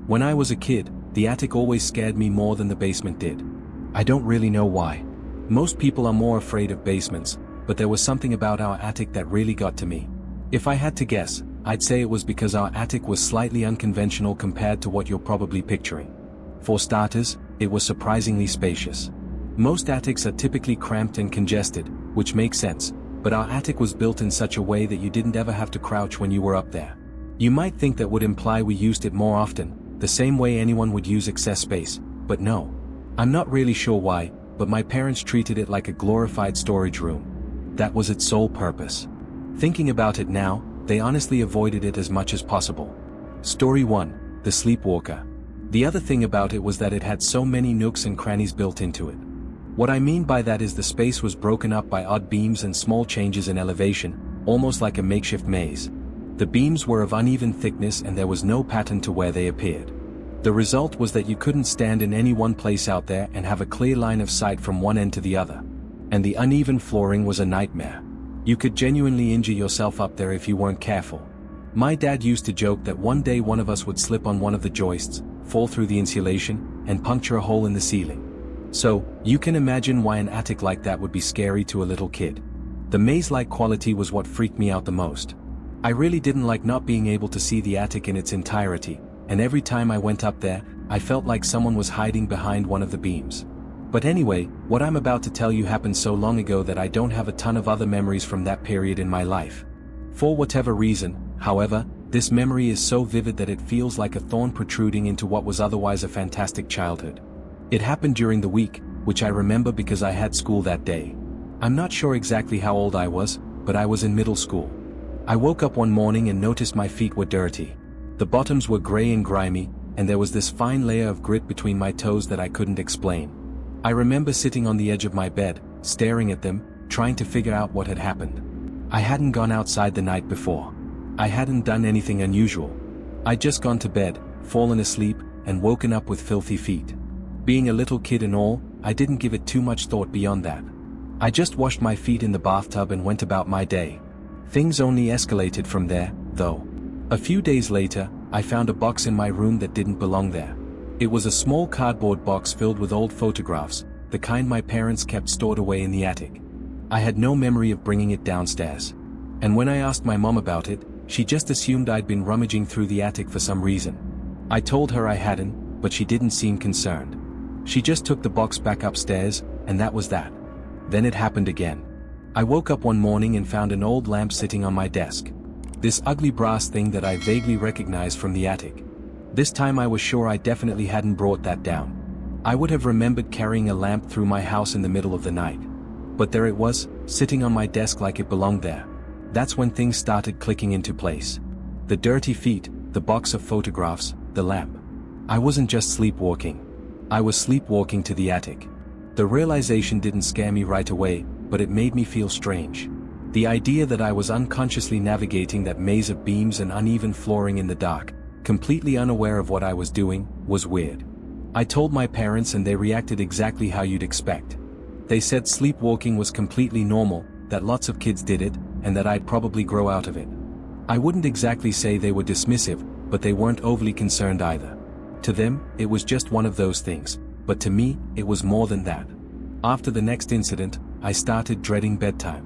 When I was a kid, the attic always scared me more than the basement did. I don't really know why. Most people are more afraid of basements, but there was something about our attic that really got to me. If I had to guess, I'd say it was because our attic was slightly unconventional compared to what you're probably picturing. For starters, it was surprisingly spacious. Most attics are typically cramped and congested, which makes sense, but our attic was built in such a way that you didn't ever have to crouch when you were up there. You might think that would imply we used it more often, the same way anyone would use excess space, but no. I'm not really sure why, but my parents treated it like a glorified storage room. That was its sole purpose. Thinking about it now, they honestly avoided it as much as possible. Story 1, The Sleepwalker. The other thing about it was that it had so many nooks and crannies built into it. What I mean by that is the space was broken up by odd beams and small changes in elevation, almost like a makeshift maze. The beams were of uneven thickness and there was no pattern to where they appeared. The result was that you couldn't stand in any one place out there and have a clear line of sight from one end to the other. And the uneven flooring was a nightmare. You could genuinely injure yourself up there if you weren't careful. My dad used to joke that one day one of us would slip on one of the joists, fall through the insulation, and puncture a hole in the ceiling. So, you can imagine why an attic like that would be scary to a little kid. The maze-like quality was what freaked me out the most. I really didn't like not being able to see the attic in its entirety, and every time I went up there, I felt like someone was hiding behind one of the beams. But anyway, what I'm about to tell you happened so long ago that I don't have a ton of other memories from that period in my life. For whatever reason, however, this memory is so vivid that it feels like a thorn protruding into what was otherwise a fantastic childhood. It happened during the week, which I remember because I had school that day. I'm not sure exactly how old I was, but I was in middle school. I woke up one morning and noticed my feet were dirty. The bottoms were gray and grimy, and there was this fine layer of grit between my toes that I couldn't explain. I remember sitting on the edge of my bed, staring at them, trying to figure out what had happened. I hadn't gone outside the night before. I hadn't done anything unusual. I'd just gone to bed, fallen asleep, and woken up with filthy feet. Being a little kid and all, I didn't give it too much thought beyond that. I just washed my feet in the bathtub and went about my day. Things only escalated from there, though. A few days later, I found a box in my room that didn't belong there. It was a small cardboard box filled with old photographs, the kind my parents kept stored away in the attic. I had no memory of bringing it downstairs. And when I asked my mom about it, she just assumed I'd been rummaging through the attic for some reason. I told her I hadn't, but she didn't seem concerned. She just took the box back upstairs, and that was that. Then it happened again. I woke up one morning and found an old lamp sitting on my desk. This ugly brass thing that I vaguely recognized from the attic. This time I was sure I definitely hadn't brought that down. I would have remembered carrying a lamp through my house in the middle of the night. But there it was, sitting on my desk like it belonged there. That's when things started clicking into place. The dirty feet, the box of photographs, the lamp. I wasn't just sleepwalking. I was sleepwalking to the attic. The realization didn't scare me right away, but it made me feel strange. The idea that I was unconsciously navigating that maze of beams and uneven flooring in the dark, completely unaware of what I was doing, was weird. I told my parents and they reacted exactly how you'd expect. They said sleepwalking was completely normal, that lots of kids did it, and that I'd probably grow out of it. I wouldn't exactly say they were dismissive, but they weren't overly concerned either. To them, it was just one of those things, but to me, it was more than that. After the next incident, I started dreading bedtime.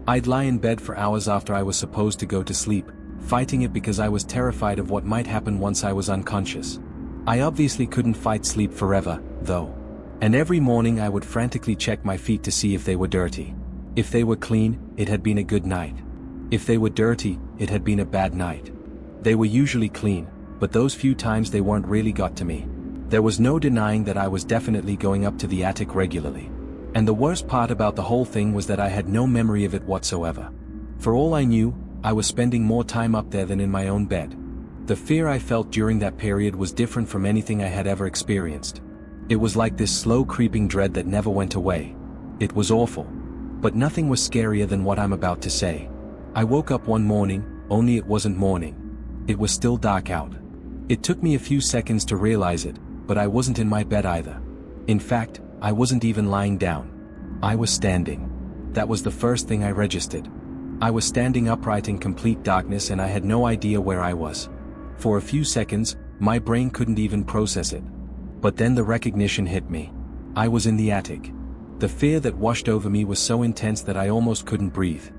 I'd lie in bed for hours after I was supposed to go to sleep, fighting it because I was terrified of what might happen once I was unconscious. I obviously couldn't fight sleep forever, though. And every morning I would frantically check my feet to see if they were dirty. If they were clean, it had been a good night. If they were dirty, it had been a bad night. They were usually clean, but those few times they weren't really got to me. There was no denying that I was definitely going up to the attic regularly. And the worst part about the whole thing was that I had no memory of it whatsoever. For all I knew, I was spending more time up there than in my own bed. The fear I felt during that period was different from anything I had ever experienced. It was like this slow creeping dread that never went away. It was awful. But nothing was scarier than what I'm about to say. I woke up one morning, only it wasn't morning. It was still dark out. It took me a few seconds to realize it, but I wasn't in my bed either. In fact, I wasn't even lying down. I was standing. That was the first thing I registered. I was standing upright in complete darkness and I had no idea where I was. For a few seconds, My brain couldn't even process it. But then the recognition hit me. I was in the attic. The fear that washed over me was so intense that I almost couldn't breathe.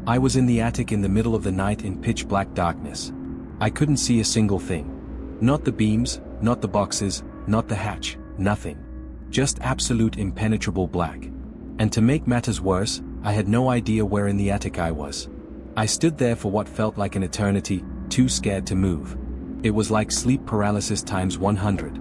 I was in the attic in the middle of the night in pitch black darkness. I couldn't see a single thing. Not the beams, not the boxes, not the hatch, nothing. Just absolute impenetrable black. And to make matters worse, I had no idea where in the attic I was. I stood there for what felt like an eternity, too scared to move. It was like sleep paralysis times 100.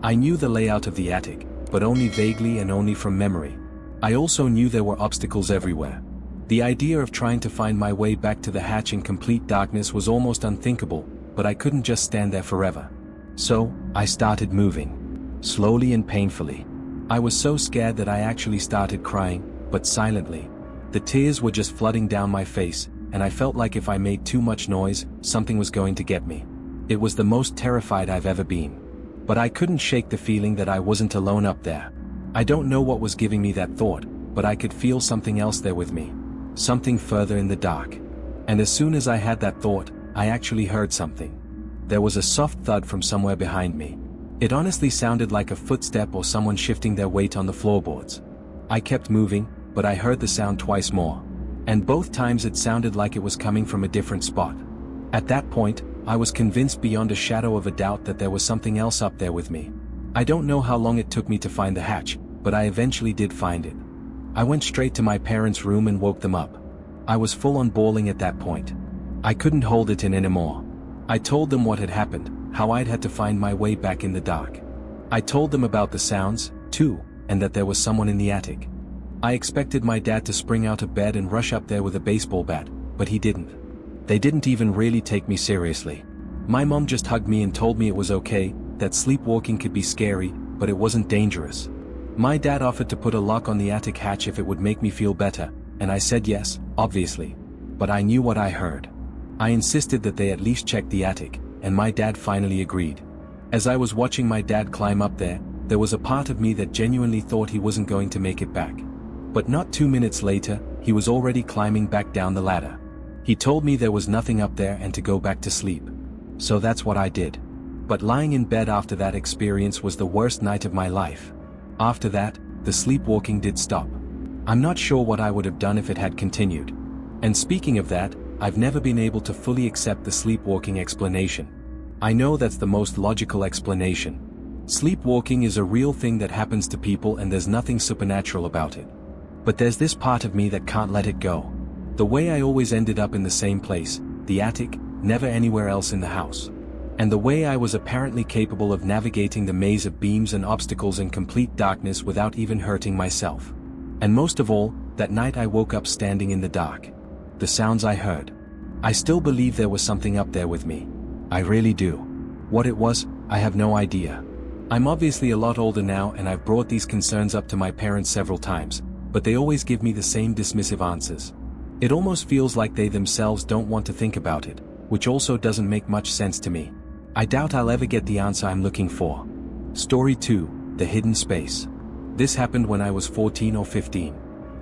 I knew the layout of the attic, but only vaguely and only from memory. I also knew there were obstacles everywhere. The idea of trying to find my way back to the hatch in complete darkness was almost unthinkable, but I couldn't just stand there forever. So, I started moving. Slowly and painfully. I was so scared that I actually started crying, but silently. The tears were just flooding down my face, and I felt like if I made too much noise, something was going to get me. It was the most terrified I've ever been. But I couldn't shake the feeling that I wasn't alone up there. I don't know what was giving me that thought, but I could feel something else there with me. Something further in the dark. And as soon as I had that thought, I actually heard something. There was a soft thud from somewhere behind me. It honestly sounded like a footstep or someone shifting their weight on the floorboards. I kept moving, but I heard the sound twice more. And both times it sounded like it was coming from a different spot. At that point, I was convinced beyond a shadow of a doubt that there was something else up there with me. I don't know how long it took me to find the hatch, but I eventually did find it. I went straight to my parents' room and woke them up. I was full on bawling at that point. I couldn't hold it in anymore. I told them what had happened, how I'd had to find my way back in the dark. I told them about the sounds, too, and that there was someone in the attic. I expected my dad to spring out of bed and rush up there with a baseball bat, but he didn't. They didn't even really take me seriously. My mom just hugged me and told me it was okay, that sleepwalking could be scary, but it wasn't dangerous. My dad offered to put a lock on the attic hatch if it would make me feel better, and I said yes, obviously. But I knew what I heard. I insisted that they at least check the attic, and my dad finally agreed. As I was watching my dad climb up there, there was a part of me that genuinely thought he wasn't going to make it back. But not 2 minutes later, he was already climbing back down the ladder. He told me there was nothing up there and to go back to sleep. So that's what I did. But lying in bed after that experience was the worst night of my life. After that, the sleepwalking did stop. I'm not sure what I would have done if it had continued. And speaking of that, I've never been able to fully accept the sleepwalking explanation. I know that's the most logical explanation. Sleepwalking is a real thing that happens to people and there's nothing supernatural about it. But there's this part of me that can't let it go. The way I always ended up in the same place, the attic, never anywhere else in the house. And the way I was apparently capable of navigating the maze of beams and obstacles in complete darkness without even hurting myself. And most of all, that night I woke up standing in the dark. The sounds I heard. I still believe there was something up there with me. I really do. What it was, I have no idea. I'm obviously a lot older now and I've brought these concerns up to my parents several times, but they always give me the same dismissive answers. It almost feels like they themselves don't want to think about it, which also doesn't make much sense to me. I doubt I'll ever get the answer I'm looking for. Story 2, The Hidden Space. This happened when I was 14 or 15.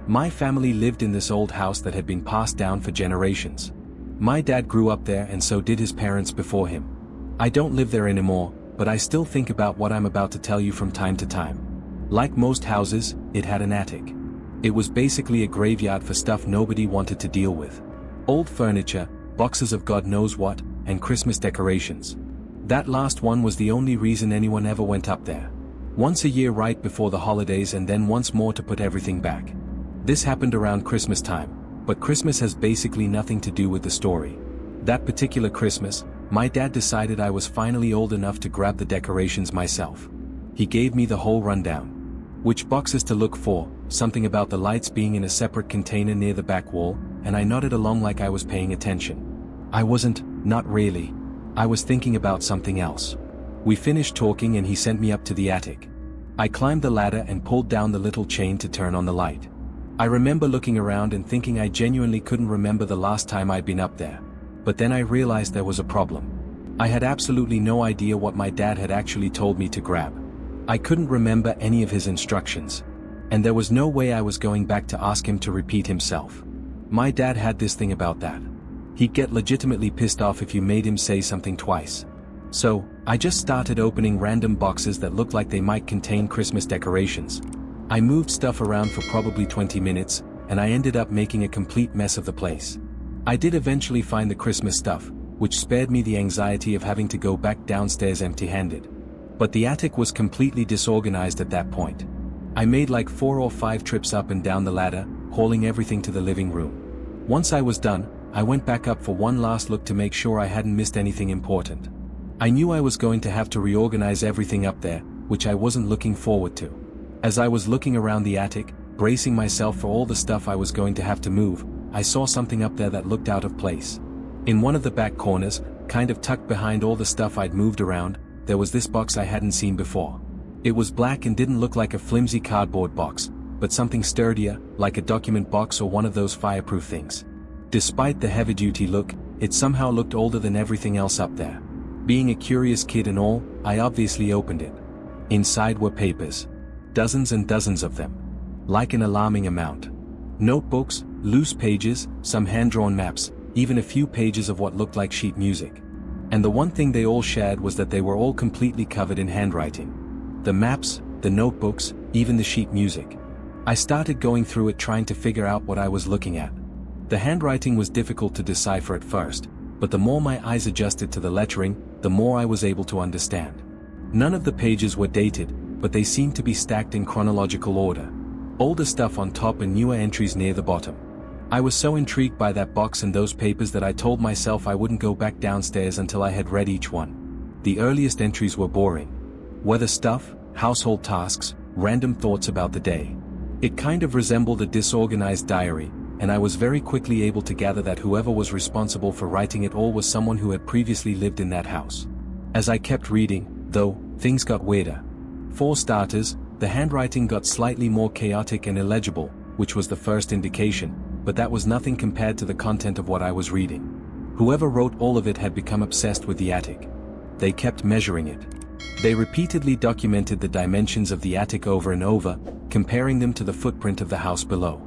My family lived in this old house that had been passed down for generations. My dad grew up there and so did his parents before him. I don't live there anymore, but I still think about what I'm about to tell you from time to time. Like most houses, it had an attic. It was basically a graveyard for stuff nobody wanted to deal with. Old furniture, boxes of God knows what, and Christmas decorations. That last one was the only reason anyone ever went up there. Once a year right before the holidays and then once more to put everything back. This happened around Christmas time, but Christmas has basically nothing to do with the story. That particular Christmas, my dad decided I was finally old enough to grab the decorations myself. He gave me the whole rundown. Which boxes to look for, something about the lights being in a separate container near the back wall, and I nodded along like I was paying attention. I wasn't, not really. I was thinking about something else. We finished talking and he sent me up to the attic. I climbed the ladder and pulled down the little chain to turn on the light. I remember looking around and thinking I genuinely couldn't remember the last time I'd been up there. But then I realized there was a problem. I had absolutely no idea what my dad had actually told me to grab. I couldn't remember any of his instructions. And there was no way I was going back to ask him to repeat himself. My dad had this thing about that. He'd get legitimately pissed off if you made him say something twice. So, I just started opening random boxes that looked like they might contain Christmas decorations. I moved stuff around for probably 20 minutes, and I ended up making a complete mess of the place. I did eventually find the Christmas stuff, which spared me the anxiety of having to go back downstairs empty-handed. But the attic was completely disorganized at that point. I made like 4 or 5 trips up and down the ladder, hauling everything to the living room. Once I was done, I went back up for one last look to make sure I hadn't missed anything important. I knew I was going to have to reorganize everything up there, which I wasn't looking forward to. As I was looking around the attic, bracing myself for all the stuff I was going to have to move, I saw something up there that looked out of place. In one of the back corners, kind of tucked behind all the stuff I'd moved around, there was this box I hadn't seen before. It was black and didn't look like a flimsy cardboard box, but something sturdier, like a document box or one of those fireproof things. Despite the heavy-duty look, it somehow looked older than everything else up there. Being a curious kid and all, I obviously opened it. Inside were papers. Dozens and dozens of them. Like an alarming amount. Notebooks, loose pages, some hand-drawn maps, even a few pages of what looked like sheet music. And the one thing they all shared was that they were all completely covered in handwriting. The maps, the notebooks, even the sheet music. I started going through it trying to figure out what I was looking at. The handwriting was difficult to decipher at first, but the more my eyes adjusted to the lettering, the more I was able to understand. None of the pages were dated, but they seemed to be stacked in chronological order. Older stuff on top and newer entries near the bottom. I was so intrigued by that box and those papers that I told myself I wouldn't go back downstairs until I had read each one. The earliest entries were boring. Weather stuff, household tasks, random thoughts about the day. It kind of resembled a disorganized diary, and I was very quickly able to gather that whoever was responsible for writing it all was someone who had previously lived in that house. As I kept reading, though, things got weirder. For starters, the handwriting got slightly more chaotic and illegible, which was the first indication, but that was nothing compared to the content of what I was reading. Whoever wrote all of it had become obsessed with the attic. They kept measuring it. They repeatedly documented the dimensions of the attic over and over, comparing them to the footprint of the house below.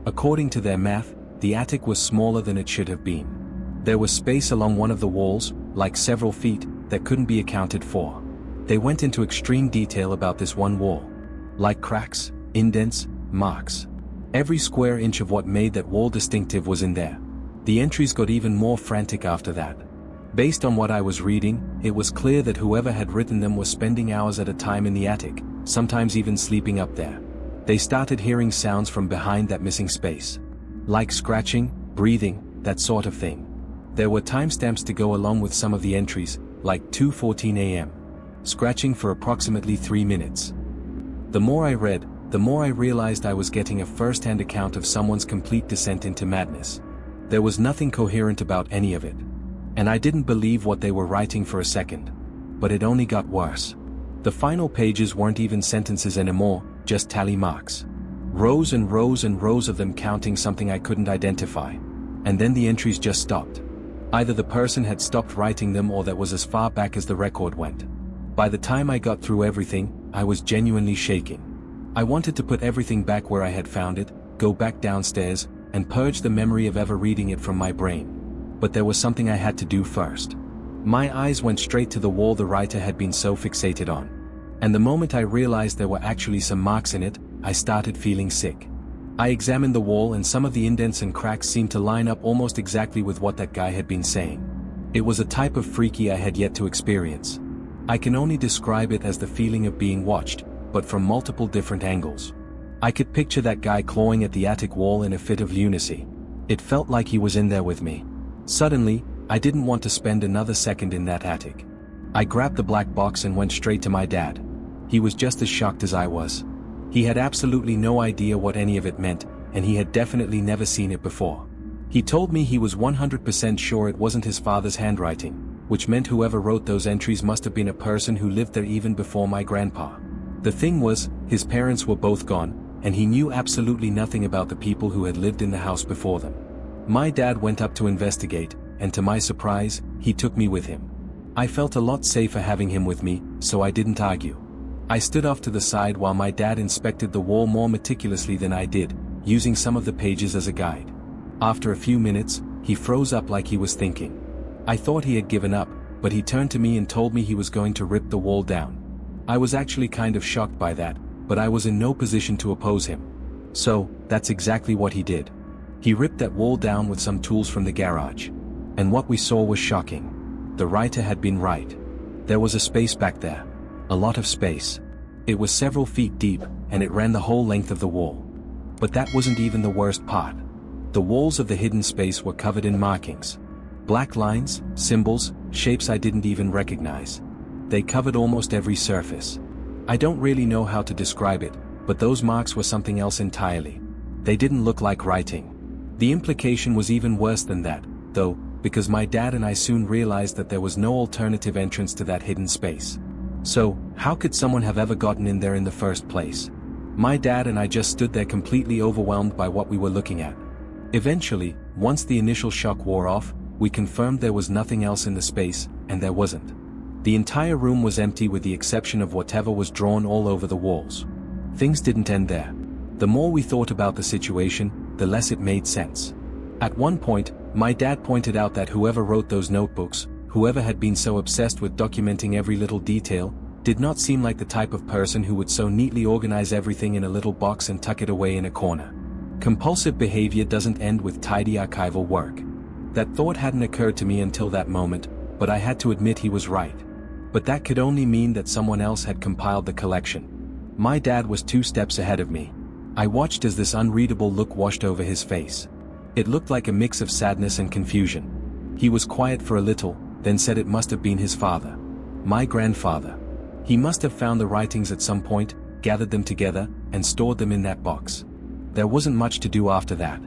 According to their math, the attic was smaller than it should have been. There was space along one of the walls, like several feet, that couldn't be accounted for. They went into extreme detail about this one wall. Like cracks, indents, marks. Every square inch of what made that wall distinctive was in there. The entries got even more frantic after that. Based on what I was reading, it was clear that whoever had written them was spending hours at a time in the attic, sometimes even sleeping up there. They started hearing sounds from behind that missing space. Like scratching, breathing, that sort of thing. There were timestamps to go along with some of the entries, like 2:14 a.m. Scratching for approximately 3 minutes. The more I read, the more I realized I was getting a first-hand account of someone's complete descent into madness. There was nothing coherent about any of it. And I didn't believe what they were writing for a second. But it only got worse. The final pages weren't even sentences anymore, just tally marks. Rows and rows and rows of them counting something I couldn't identify. And then the entries just stopped. Either the person had stopped writing them or that was as far back as the record went. By the time I got through everything, I was genuinely shaking. I wanted to put everything back where I had found it, go back downstairs, and purge the memory of ever reading it from my brain. But there was something I had to do first. My eyes went straight to the wall the writer had been so fixated on. And the moment I realized there were actually some marks in it, I started feeling sick. I examined the wall and some of the indents and cracks seemed to line up almost exactly with what that guy had been saying. It was a type of freaky I had yet to experience. I can only describe it as the feeling of being watched, but from multiple different angles. I could picture that guy clawing at the attic wall in a fit of lunacy. It felt like he was in there with me. Suddenly, I didn't want to spend another second in that attic. I grabbed the black box and went straight to my dad. He was just as shocked as I was. He had absolutely no idea what any of it meant, and he had definitely never seen it before. He told me he was 100% sure it wasn't his father's handwriting, which meant whoever wrote those entries must have been a person who lived there even before my grandpa. The thing was, his parents were both gone, and he knew absolutely nothing about the people who had lived in the house before them. My dad went up to investigate, and to my surprise, he took me with him. I felt a lot safer having him with me, so I didn't argue. I stood off to the side while my dad inspected the wall more meticulously than I did, using some of the pages as a guide. After a few minutes, he froze up like he was thinking. I thought he had given up, but he turned to me and told me he was going to rip the wall down. I was actually kind of shocked by that, but I was in no position to oppose him. So, that's exactly what he did. He ripped that wall down with some tools from the garage. And what we saw was shocking. The writer had been right. There was a space back there. A lot of space. It was several feet deep, and it ran the whole length of the wall. But that wasn't even the worst part. The walls of the hidden space were covered in markings. Black lines, symbols, shapes I didn't even recognize. They covered almost every surface. I don't really know how to describe it, but those marks were something else entirely. They didn't look like writing. The implication was even worse than that, though, because my dad and I soon realized that there was no alternative entrance to that hidden space. So, how could someone have ever gotten in there in the first place? My dad and I just stood there completely overwhelmed by what we were looking at. Eventually, once the initial shock wore off, we confirmed there was nothing else in the space, and there wasn't. The entire room was empty with the exception of whatever was drawn all over the walls. Things didn't end there. The more we thought about the situation, the less it made sense. At one point, my dad pointed out that whoever wrote those notebooks, whoever had been so obsessed with documenting every little detail, did not seem like the type of person who would so neatly organize everything in a little box and tuck it away in a corner. Compulsive behavior doesn't end with tidy archival work. That thought hadn't occurred to me until that moment, but I had to admit he was right. But that could only mean that someone else had compiled the collection. My dad was 2 steps ahead of me. I watched as this unreadable look washed over his face. It looked like a mix of sadness and confusion. He was quiet for a little, then said it must have been his father. My grandfather. He must have found the writings at some point, gathered them together, and stored them in that box. There wasn't much to do after that.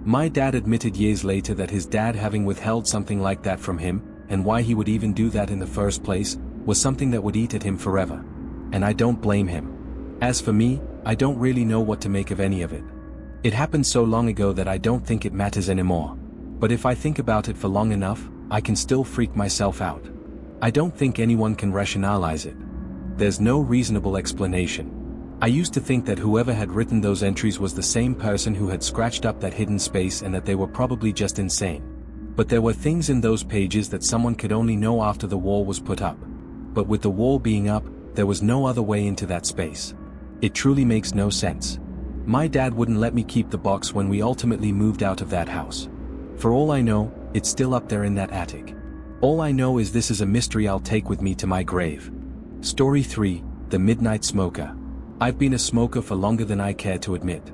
My dad admitted years later that his dad having withheld something like that from him, and why he would even do that in the first place, was something that would eat at him forever. And I don't blame him. As for me, I don't really know what to make of any of it. It happened so long ago that I don't think it matters anymore. But if I think about it for long enough, I can still freak myself out. I don't think anyone can rationalize it. There's no reasonable explanation. I used to think that whoever had written those entries was the same person who had scratched up that hidden space and that they were probably just insane. But there were things in those pages that someone could only know after the wall was put up. But with the wall being up, there was no other way into that space. It truly makes no sense. My dad wouldn't let me keep the box when we ultimately moved out of that house. For all I know, it's still up there in that attic. All I know is this is a mystery I'll take with me to my grave. Story 3, The Midnight Smoker. I've been a smoker for longer than I care to admit.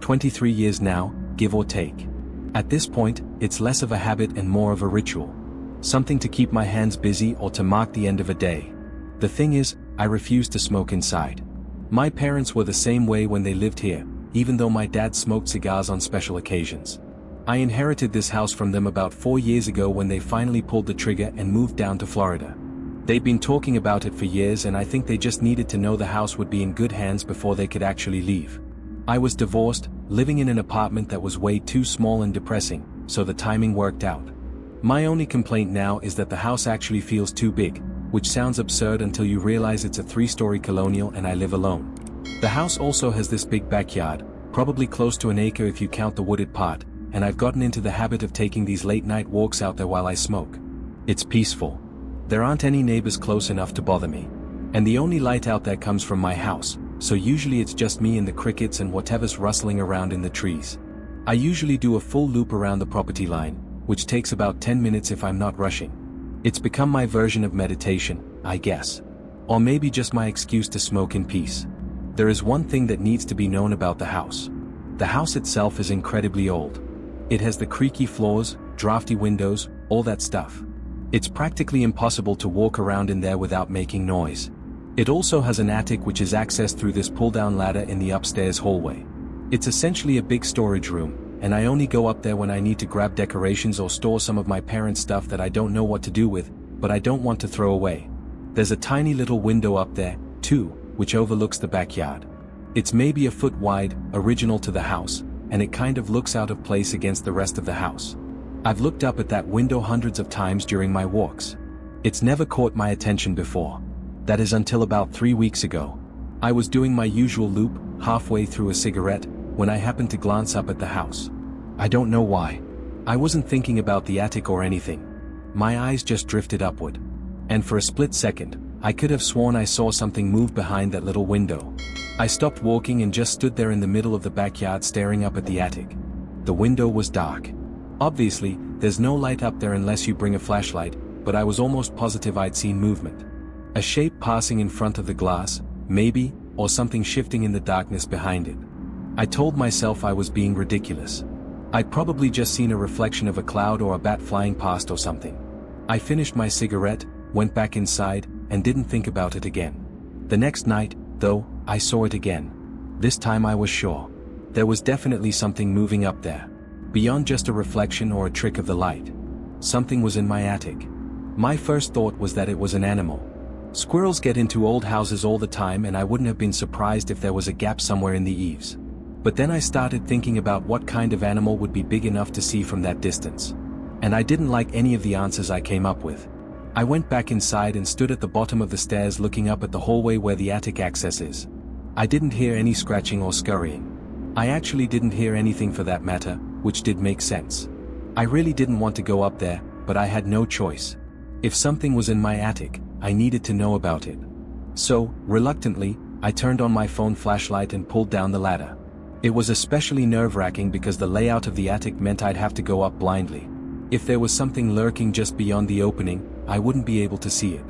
23 years now, give or take. At this point, it's less of a habit and more of a ritual. Something to keep my hands busy or to mark the end of a day. The thing is, I refuse to smoke inside. My parents were the same way when they lived here, even though my dad smoked cigars on special occasions. I inherited this house from them about 4 years ago when they finally pulled the trigger and moved down to Florida. They'd been talking about it for years and I think they just needed to know the house would be in good hands before they could actually leave. I was divorced, living in an apartment that was way too small and depressing, so the timing worked out. My only complaint now is that the house actually feels too big, which sounds absurd until you realize it's a 3-story colonial and I live alone. The house also has this big backyard, probably close to an acre if you count the wooded part, and I've gotten into the habit of taking these late-night walks out there while I smoke. It's peaceful. There aren't any neighbors close enough to bother me. And the only light out there comes from my house, so usually it's just me and the crickets and whatever's rustling around in the trees. I usually do a full loop around the property line, which takes about 10 minutes if I'm not rushing. It's become my version of meditation, I guess. Or maybe just my excuse to smoke in peace. There is one thing that needs to be known about the house. The house itself is incredibly old. It has the creaky floors, drafty windows, all that stuff. It's practically impossible to walk around in there without making noise. It also has an attic which is accessed through this pull-down ladder in the upstairs hallway. It's essentially a big storage room, and I only go up there when I need to grab decorations or store some of my parents' stuff that I don't know what to do with, but I don't want to throw away. There's a tiny little window up there, too, which overlooks the backyard. It's maybe a foot wide, original to the house, and it kind of looks out of place against the rest of the house. I've looked up at that window hundreds of times during my walks. It's never caught my attention before. That is until about 3 weeks ago. I was doing my usual loop, halfway through a cigarette, when I happened to glance up at the house. I don't know why. I wasn't thinking about the attic or anything. My eyes just drifted upward. And for a split second, I could have sworn I saw something move behind that little window. I stopped walking and just stood there in the middle of the backyard staring up at the attic. The window was dark. Obviously, there's no light up there unless you bring a flashlight, but I was almost positive I'd seen movement. A shape passing in front of the glass, maybe, or something shifting in the darkness behind it. I told myself I was being ridiculous. I'd probably just seen a reflection of a cloud or a bat flying past or something. I finished my cigarette, went back inside, and didn't think about it again. The next night, though, I saw it again. This time I was sure. There was definitely something moving up there. Beyond just a reflection or a trick of the light. Something was in my attic. My first thought was that it was an animal. Squirrels get into old houses all the time, and I wouldn't have been surprised if there was a gap somewhere in the eaves. But then I started thinking about what kind of animal would be big enough to see from that distance. And I didn't like any of the answers I came up with. I went back inside and stood at the bottom of the stairs looking up at the hallway where the attic access is. I didn't hear any scratching or scurrying. I actually didn't hear anything for that matter, which did make sense. I really didn't want to go up there, but I had no choice. If something was in my attic, I needed to know about it. So, reluctantly, I turned on my phone flashlight and pulled down the ladder. It was especially nerve-wracking because the layout of the attic meant I'd have to go up blindly. If there was something lurking just beyond the opening, I wouldn't be able to see it.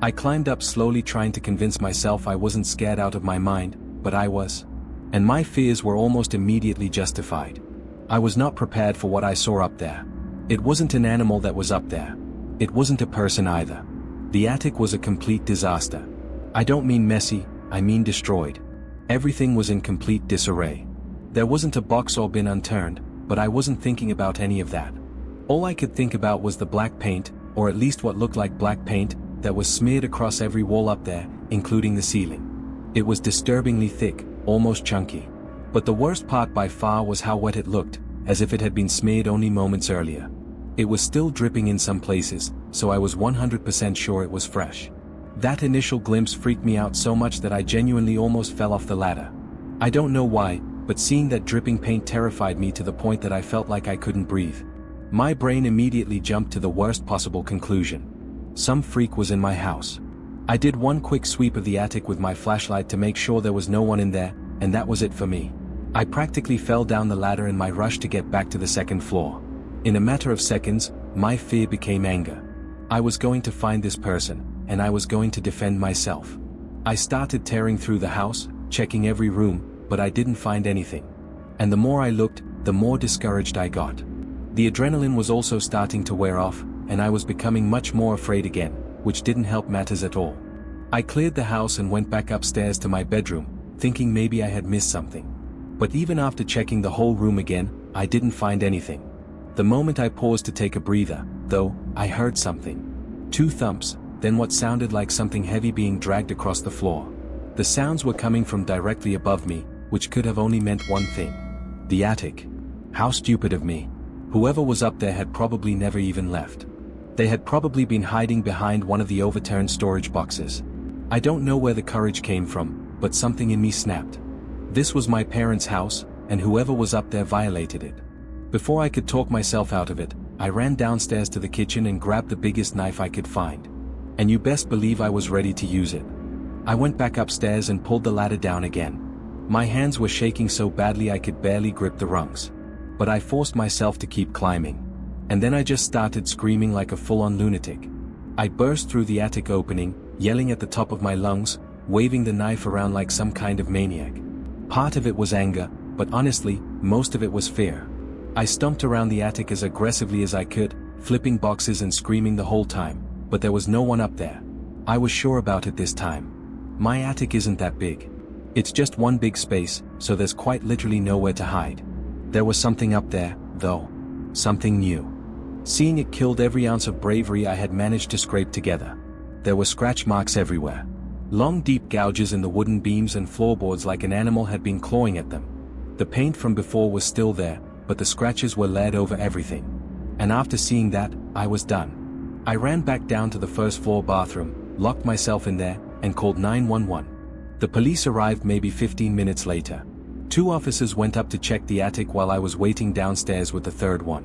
I climbed up slowly, trying to convince myself I wasn't scared out of my mind, but I was. And my fears were almost immediately justified. I was not prepared for what I saw up there. It wasn't an animal that was up there. It wasn't a person either. The attic was a complete disaster. I don't mean messy, I mean destroyed. Everything was in complete disarray. There wasn't a box or bin unturned, but I wasn't thinking about any of that. All I could think about was the black paint, or at least what looked like black paint, that was smeared across every wall up there, including the ceiling. It was disturbingly thick, almost chunky. But the worst part by far was how wet it looked, as if it had been smeared only moments earlier. It was still dripping in some places, so I was 100% sure it was fresh. That initial glimpse freaked me out so much that I genuinely almost fell off the ladder. I don't know why, but seeing that dripping paint terrified me to the point that I felt like I couldn't breathe. My brain immediately jumped to the worst possible conclusion. Some freak was in my house. I did one quick sweep of the attic with my flashlight to make sure there was no one in there, and that was it for me. I practically fell down the ladder in my rush to get back to the second floor. In a matter of seconds, my fear became anger. I was going to find this person, and I was going to defend myself. I started tearing through the house, checking every room, but I didn't find anything. And the more I looked, the more discouraged I got. The adrenaline was also starting to wear off, and I was becoming much more afraid again, which didn't help matters at all. I cleared the house and went back upstairs to my bedroom, thinking maybe I had missed something. But even after checking the whole room again, I didn't find anything. The moment I paused to take a breather, though, I heard something. 2 thumps, then what sounded like something heavy being dragged across the floor. The sounds were coming from directly above me, which could have only meant one thing. The attic. How stupid of me. Whoever was up there had probably never even left. They had probably been hiding behind one of the overturned storage boxes. I don't know where the courage came from, but something in me snapped. This was my parents' house, and whoever was up there violated it. Before I could talk myself out of it, I ran downstairs to the kitchen and grabbed the biggest knife I could find. And you best believe I was ready to use it. I went back upstairs and pulled the ladder down again. My hands were shaking so badly I could barely grip the rungs. But I forced myself to keep climbing. And then I just started screaming like a full-on lunatic. I burst through the attic opening, yelling at the top of my lungs, waving the knife around like some kind of maniac. Part of it was anger, but honestly, most of it was fear. I stomped around the attic as aggressively as I could, flipping boxes and screaming the whole time, but there was no one up there. I was sure about it this time. My attic isn't that big. It's just one big space, so there's quite literally nowhere to hide. There was something up there, though. Something new. Seeing it killed every ounce of bravery I had managed to scrape together. There were scratch marks everywhere. Long deep gouges in the wooden beams and floorboards like an animal had been clawing at them. The paint from before was still there, but the scratches were laid over everything. And after seeing that, I was done. I ran back down to the first floor bathroom, locked myself in there, and called 911. The police arrived maybe 15 minutes later. 2 officers went up to check the attic while I was waiting downstairs with the third one.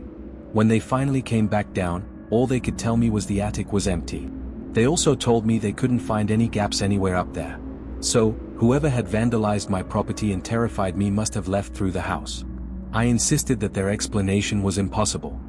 When they finally came back down, all they could tell me was the attic was empty. They also told me they couldn't find any gaps anywhere up there. So, whoever had vandalized my property and terrified me must have left through the house. I insisted that their explanation was impossible.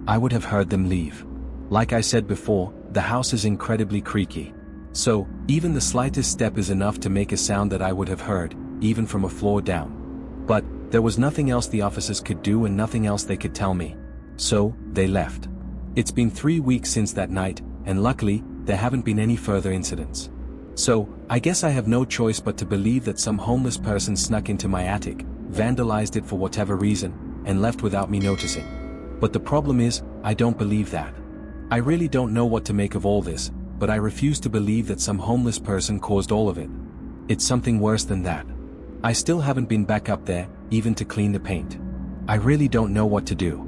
I would have heard them leave. Like I said before, the house is incredibly creaky. So, even the slightest step is enough to make a sound that I would have heard, even from a floor down. But, there was nothing else the officers could do and nothing else they could tell me. So, they left. It's been 3 weeks since that night, and luckily, there haven't been any further incidents. So, I guess I have no choice but to believe that some homeless person snuck into my attic, vandalized it for whatever reason, and left without me noticing. But the problem is, I don't believe that. I really don't know what to make of all this, but I refuse to believe that some homeless person caused all of it. It's something worse than that. I still haven't been back up there, even to clean the paint. I really don't know what to do.